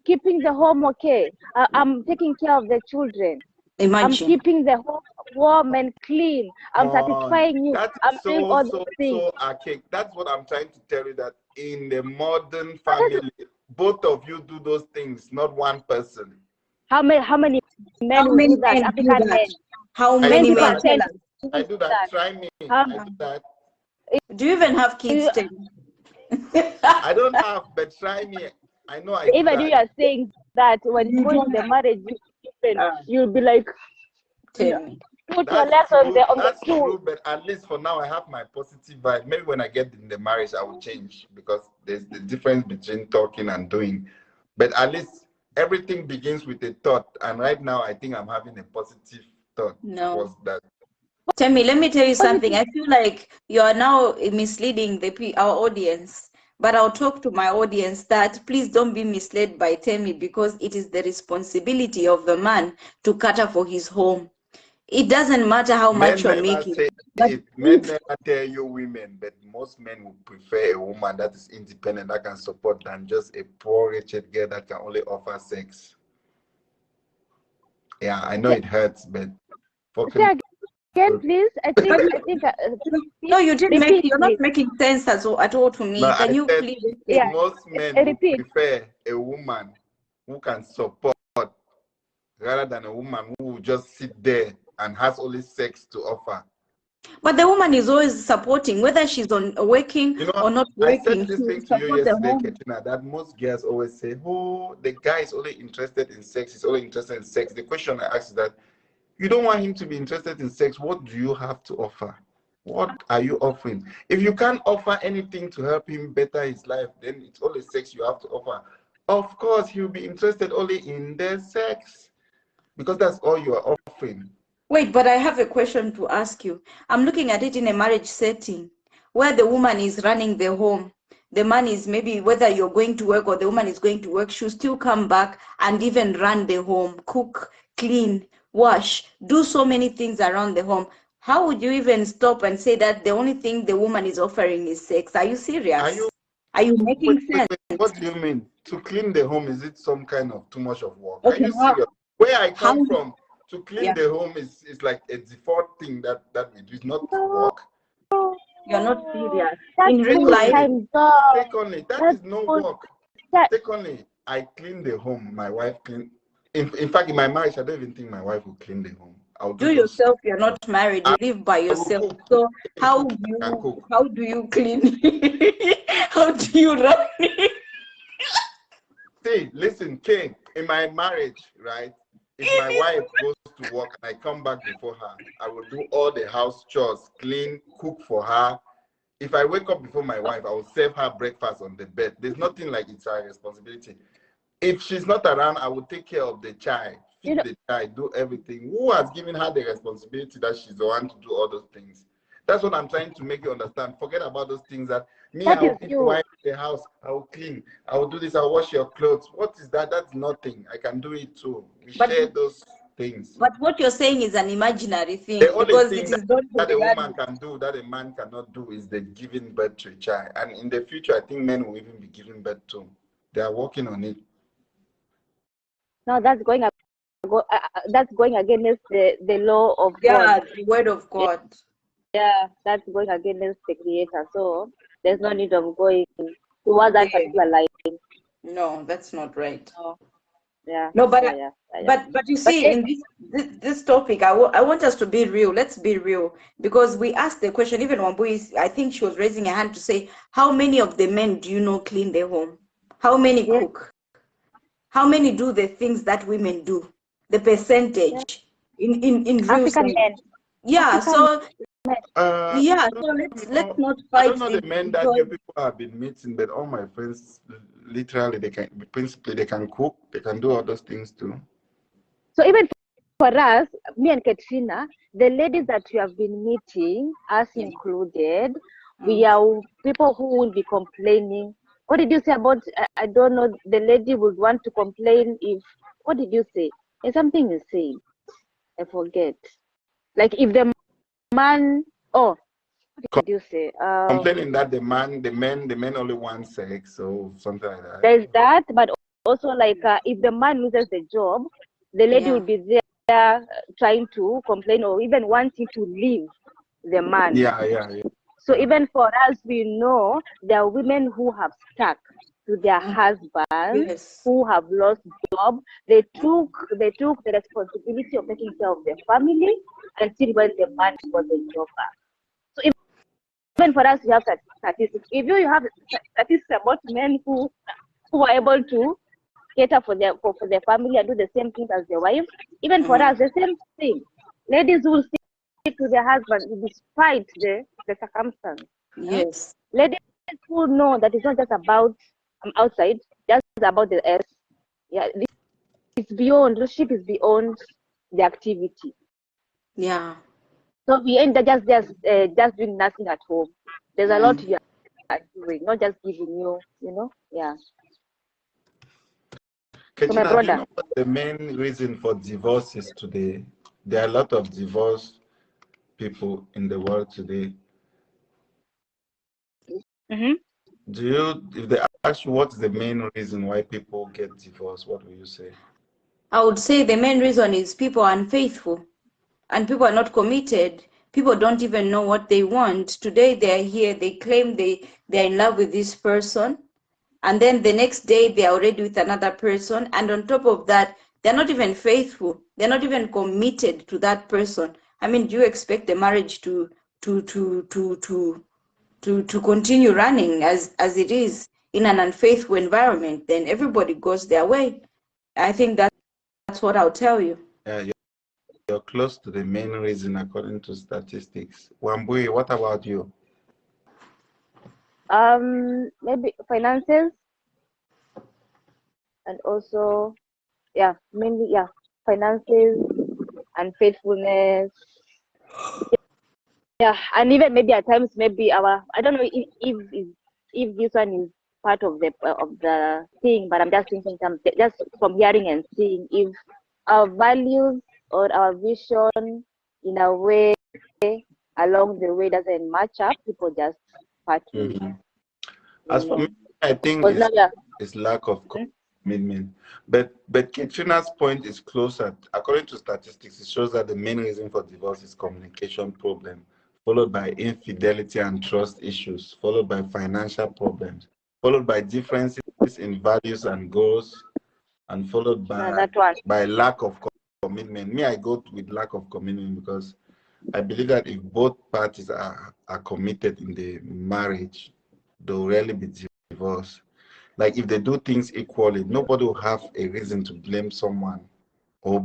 keeping the home okay. I'm taking care of the children. Imagine. I'm keeping the home warm and clean. I'm satisfying you. I'm doing all the things. So archaic. That's what I'm trying to tell you, that in the modern family, both of you do those things, not one person. How many men do that? African men. How many men? I do that. Try me. I do that. Do you even have kids? I don't have, but try me. I know I even you are saying that when you go to the marriage, you'll be like, tell me. Put your legs on the stool. True, but at least for now I have my positive vibe. Maybe when I get in the marriage I will change, because there's the difference between talking and doing. But at least everything begins with a thought, and right now I think I'm having a positive thought. No. That. Temi, let me tell you something. I feel like you are now misleading our audience. But I'll talk to my audience that please don't be misled by Temi, because it is the responsibility of the man to cater for his home. It doesn't matter how much you're making. Men never tell you women, but most men would prefer a woman that is independent, that can support, than just a poor, wretched girl that can only offer sex. Yeah, I know it hurts, but again, please. I think. No, you didn't make. You're not making sense at all to me. No, Can you please? Yeah. Most men prefer a woman who can support rather than a woman who will just sit there and has only sex to offer. But the woman is always supporting, whether she's working or not working. I said this thing to you yesterday, Katrina, that most girls always say, "Oh, the guy is only interested in sex. He's only interested in sex." The question I ask is that, you don't want him to be interested in sex. What do you have to offer? What are you offering? If you can't offer anything to help him better his life, then it's only sex you have to offer. Of course, he'll be interested only in the sex, because that's all you are offering. Wait, but I have a question to ask you. I'm looking at it in a marriage setting where the woman is running the home. The man is, maybe whether you're going to work or the woman is going to work, she'll still come back and even run the home, cook, clean, wash, do so many things around the home. How would you even stop and say that the only thing the woman is offering is sex? Are you serious? Are you making sense? What do you mean? To clean the home, is it some kind of too much of work? Okay, are you serious? Where I come from, to clean the home is like a default thing that we do. It's not work. You're not serious. In real life, secondly, that is no work. Secondly, I clean the home. My wife clean. In fact, in my marriage, I don't even think my wife will clean the home. I'll do yourself. You're not married. You live by yourself. So how do you clean? How do you run? See, listen, King. In my marriage, right? If my wife goes to work and I come back before her, I will do all the house chores, clean, cook for her. if I wake up before my wife, I will serve her breakfast on the bed. There's nothing like it's her responsibility. If she's not around, I will take care of the child, feed the child, do everything. Who has given her the responsibility that she's the one to do all those things? That's what I'm trying to make you understand. Forget about those things that me, I will feed wife the house, I will clean, I will do this, I'll wash your clothes. What is that? That's nothing. I can do it too. We share those things. But what you're saying is an imaginary thing. The only because thing it is that a woman can do that a man cannot do is the giving birth to a child. And in the future, I think men will even be giving birth to. They are working on it. No, that's going against the law of God. God. The word of God. Yeah, that's going against the Creator. So there's no need of going towards that particular line. No, that's not right. No. Yeah. No, but but you see, in this topic, I want us to be real. Let's be real, because we asked the question. Even Wambui, I think she was raising a hand to say, how many of the men do you know clean their home? How many cook? How many do the things that women do? The percentage in real African men. Yeah. African So let's not fight. I don't know the men that you people have been meeting, but all my friends, literally, they can cook, they can do all those things too. So even for us, me and Katrina, the ladies that we have been meeting, us included, we are people who will be complaining. What did you say about, I don't know, the lady would want to complain if, what did you say? There's something you said. I forget. Like if the man, what did you say? Complaining that the men only want sex or something like that. There's that, but also like if the man loses the job, the lady will be there trying to complain or even wanting to leave the man. Yeah. So even for us, we know there are women who have stuck to their husbands, who have lost job. They took the responsibility of taking care of their family until when the man got the job back. So even for us, we have statistics. If you have statistics about men who are able to cater for their family and do the same things as their wife, even for us, the same thing. Ladies will stick to their husband despite the circumstance. Yes. Ladies who know that it's not just about outside, just about the earth. Yeah, it's beyond. Leadership is beyond the activity. Yeah. So we end up just doing nothing at home. There's a lot you are doing, not just giving you. Yeah. Katrina, do you know what the main reason for divorce is today? There are a lot of divorced people in the world today. If they ask you what's the main reason why people get divorced, what will you say? I would say the main reason is people are unfaithful and people are not committed. People don't even know what they want. Today they're here, they claim they're in love with this person, and then the next day they're already with another person, and on top of that, they're not even faithful. They're not even committed to that person. I mean, do you expect the marriage to continue running as it is in an unfaithful environment? Then everybody goes their way. I think that's what I'll tell you. You're close to the main reason according to statistics. Wambui, what about you? Maybe finances, and also mainly finances and faithfulness. Yeah, and even maybe at times maybe I don't know if this one is part of the thing, but I'm just thinking just from hearing and seeing if our values or our vision in a way along the way doesn't match up, people just part with. As for me, I think it's lack of commitment. But Katrina's point is closer. According to statistics, it shows that the main reason for divorce is communication problem, followed by infidelity and trust issues, followed by financial problems, followed by differences in values and goals, and followed by lack of commitment. Me, I go with lack of commitment because I believe that if both parties are committed in the marriage, they'll rarely be divorced. Like if they do things equally, nobody will have a reason to blame someone or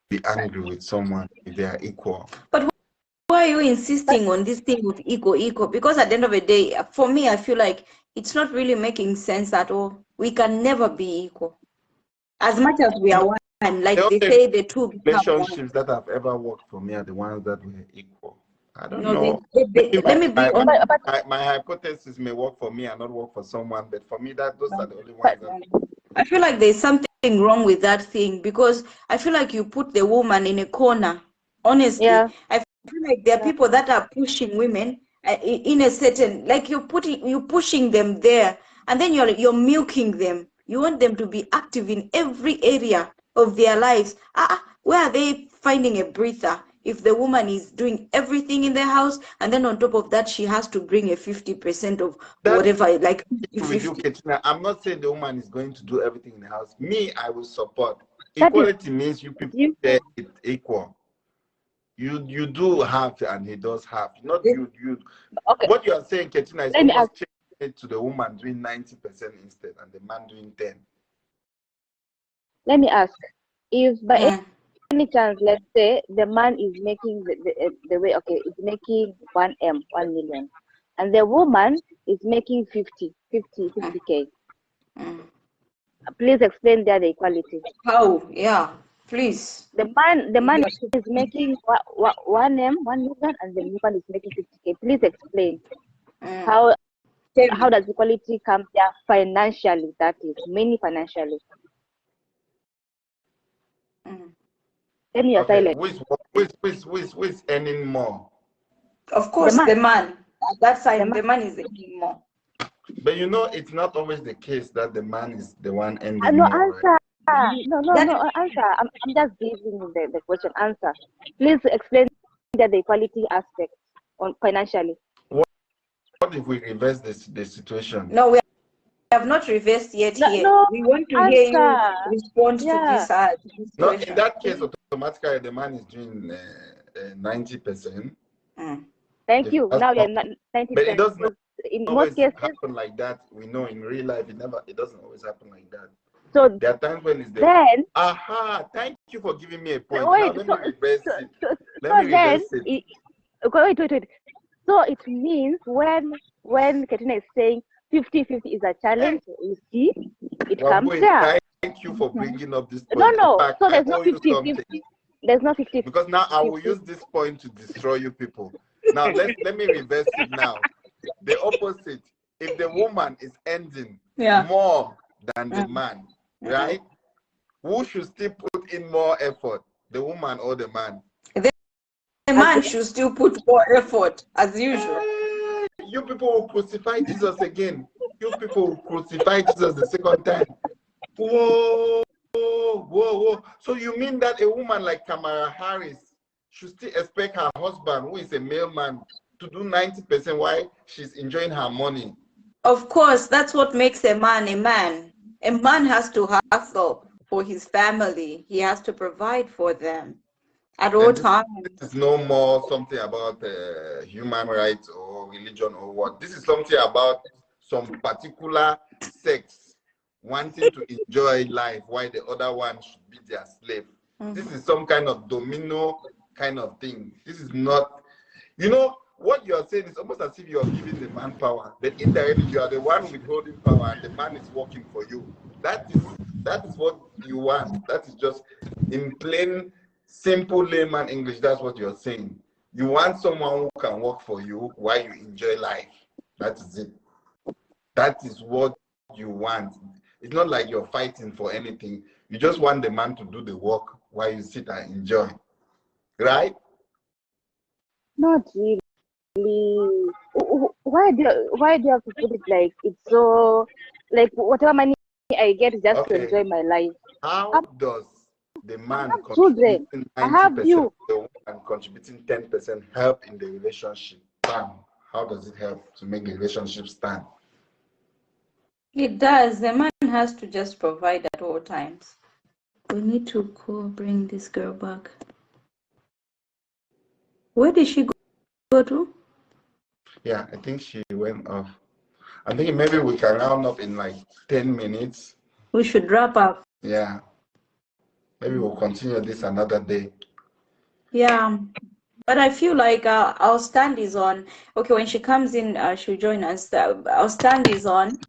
be angry with someone if they are equal. But why are you insisting on this thing with equal? Because at the end of the day, for me, I feel like it's not really making sense at all. We can never be equal. As much as we are one, like they say, the two become one. Relationships that have ever worked for me are the ones that were equal. I don't No, know. let me be honest. My hypothesis may work for me and not work for someone, but for me, those are the only ones that. I feel like there's something wrong with that thing, because I feel like you put the woman in a corner. Honestly, Yeah. I feel like there are people that are pushing women in a certain, like you're pushing them there, and then you're milking them. You want them to be active in every area of their lives. Where are they finding a breather if the woman is doing everything in the house, and then on top of that she has to bring a 50% of whatever, like 50. Katina, I'm not saying the woman is going to do everything in the house. Me, I will support. Equality means you people share it equal. You do half and he does half. Not you. Okay. What you are saying, Katina, is almost changing it to the woman doing 90% instead and the man doing 10. Let me ask, if by any chance, let's say the man is making the way, okay, is making 1 million, and the woman is making 50K. Please explain there the equality. How? Yeah, please. The man is making 1 million, and the woman is making 50K. Please explain how does equality come there financially? That is, mainly financially. Tell me you're silent. Who is earning more? Of course, the man. At that time, the man is earning more. But you know, it's not always the case that the man is the one earning No, more. answer. Right? No, answer. I'm just giving the question. Answer. Please explain the equality aspect on financially. What if we reverse the situation? No, we have not reversed yet here. No, we want to hear you respond to this No, question. in that case, automatically the man is doing 90%. Thank you. Now you're 90%. But it doesn't in always most cases happen like that. We know in real life it doesn't always happen like that. So there are times when it's the then. Thank you for giving me a point. Wait, now let me reverse it. Wait. So it means when Katina is saying 50-50 is a challenge, you see, it comes there. Thank you for bringing up this point. No. Fact, so there's no 50-50. There's no 50. Because now I will use this point to destroy you people. Now let me reverse it now. The opposite. If the woman is earning more than the man, right? Who should still put in more effort? The woman or the man? The man should still put more effort, as usual. You people will crucify Jesus again. You people will crucify Jesus the second time. Whoa. So you mean that a woman like Kamala Harris should still expect her husband, who is a male man, to do 90% while she's enjoying her money? Of course, that's what makes a man a man. A man has to hustle for his family. He has to provide for them at all times. This is no more something about human rights or religion or what. This is something about some particular sex wanting to enjoy life while the other one should be their slave. This is some kind of domino kind of thing. This is not, what you are saying is almost as if you are giving the man power, but indirectly you are the one withholding power and the man is working for you. That is what you want. That is just in plain, simple layman English. That's what you're saying. You want someone who can work for you while you enjoy life. That is it. That is what you want. It's not like you're fighting for anything. You just want the man to do the work while you sit and enjoy. Right? Not really. Why do you have to put it like it's so, like whatever money I get is just to enjoy my life? How does the man contributing 90%, the woman contributing 10% help in the relationship? Bam. How does it help to make the relationship stand? It does. The man has to just provide at all times. We need to bring this girl back. Where did she go to? Yeah, I think she went off. I think maybe we can round up in like 10 minutes. We should wrap up. Yeah. Maybe we'll continue this another day. Yeah. But I feel like our stand is on, okay, when she comes in, she'll join us. Our stand is on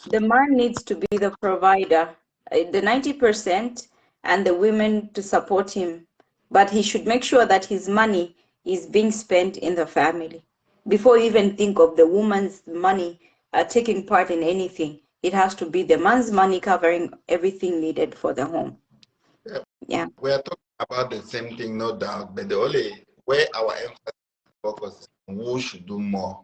the man needs to be the provider, the 90%, and the women to support him. But he should make sure that his money is being spent in the family. Before you even think of the woman's money taking part in anything, it has to be the man's money covering everything needed for the home. Yeah. Yeah. We are talking about the same thing, no doubt, but the only where our emphasis focus is on who should do more.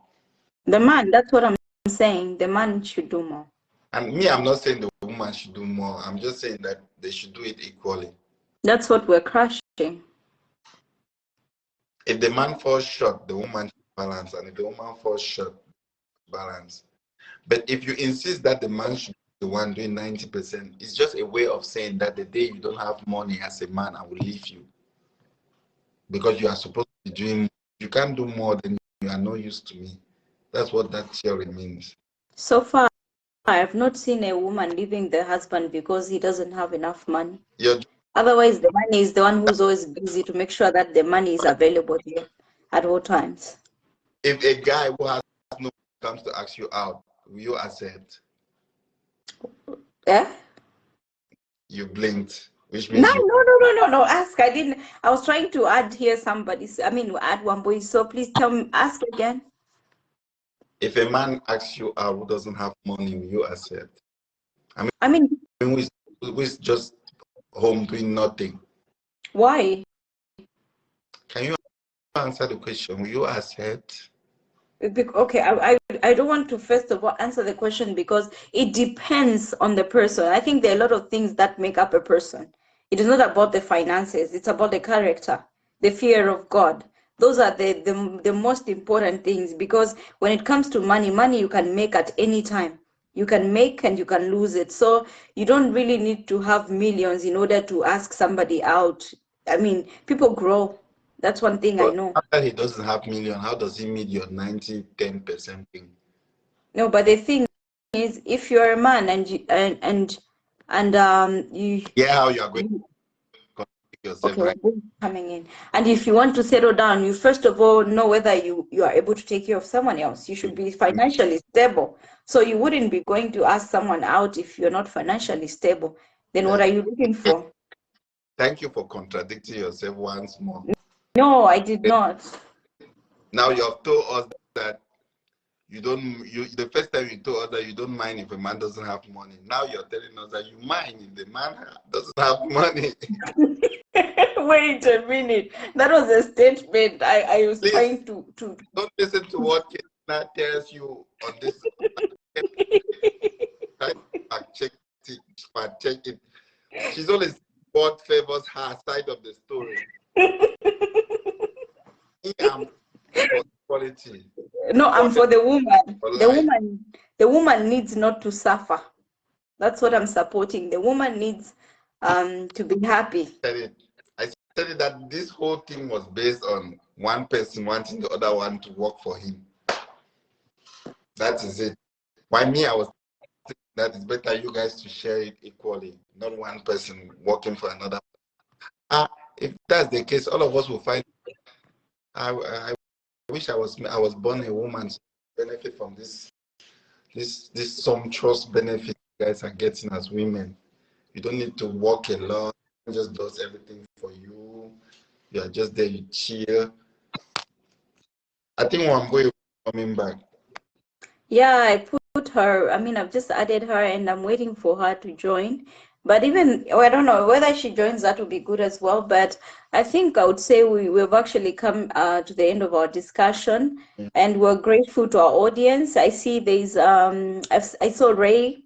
The man, that's what I'm saying. The man should do more. And me, I'm not saying the woman should do more. I'm just saying that they should do it equally. That's what we're crushing. If the man falls short, the woman should balance. And if the woman falls short, balance. But if you insist that the man should be the one doing 90%, it's just a way of saying that the day you don't have money as a man, I will leave you. Because you are supposed to be doing, you can't do more than you are no use to me. That's what that theory means. So far, I have not seen a woman leaving the husband because he doesn't have enough money. Otherwise, the man is the one who's always busy to make sure that the money is available there at all times. If a guy who has no comes to ask you out, will you accept? Yeah? You blinked, which means No. Ask. I was trying to add here add one boy. So please tell me, ask again. If a man asks you out who doesn't have money, will you accept? Who is just home doing nothing? Why? Can you answer the question? Will you accept? Okay, I don't want to first of all answer the question because it depends on the person. I think there are a lot of things that make up a person. It is not about the finances, it's about the character, the fear of God. Those are the most important things, because when it comes to money you can make at any time. You can make and you can lose it. So you don't really need to have millions in order to ask somebody out. I mean, people grow. That's one thing I know. After he doesn't have million, how does he meet your 90-10% thing? No, but the thing is, if you're a man and you how you are going to conduct yourself, okay, right? coming in, and if you want to settle down, you first of all know whether you are able to take care of someone else. You should be financially stable. So you wouldn't be going to ask someone out if you're not financially stable. Then what are you looking for? Thank you for contradicting yourself once more. No, I did not. Now you have told us that the first time you told us that you don't mind if a man doesn't have money. Now you're telling us that you mind if the man doesn't have money. Wait a minute. That was a statement. I was trying to don't listen to what Kena tells you on this. Check it. She's always what favors her side of the story. I'm for quality. No, I'm for the woman. The woman needs not to suffer. That's what I'm supporting. The woman needs to be happy. I said it that this whole thing was based on one person wanting the other one to work for him. That is it. Why me, I was thinking that it's better you guys to share it equally, not one person working for another. If that's the case, all of us will find. I wish I was born a woman to benefit from this sumptuous benefit you guys are getting as women. You don't need to work a lot. It just does everything for you. You are just there, you cheer. I think one boy coming back. Yeah, I put her. I've just added her, and I'm waiting for her to join. But I don't know whether she joins. That would be good as well. But I think I would say we've actually come to the end of our discussion, and we're grateful to our audience. I see there's I saw Rachel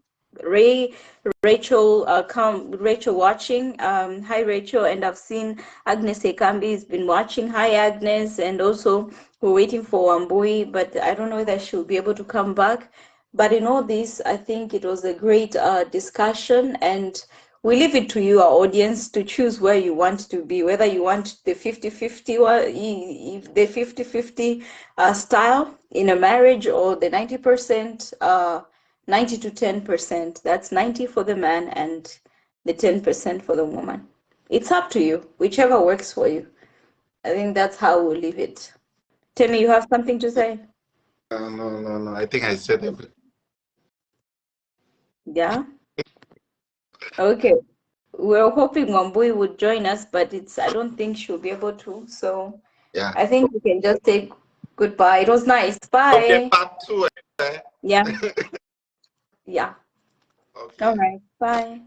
watching. Hi Rachel, and I've seen Agnes Ekambi has been watching. Hi Agnes, and also we're waiting for Wambui, but I don't know whether she'll be able to come back. But in all this, I think it was a great discussion, and we leave it to you, our audience, to choose where you want to be, whether you want the 50-50 the 50-50 style in a marriage, or the 90%, 90 to 10%. That's 90 for the man and the 10% for the woman. It's up to you, whichever works for you. I think that's how we'll leave it. Timmy, you have something to say? No. I think I said everything. Yeah. Okay. We're hoping Wambui would join us, but I don't think she'll be able to. So Yeah. I think we can just say goodbye. It was nice. Okay, Bye. part two. Yeah. Yeah. Okay. All right. Bye.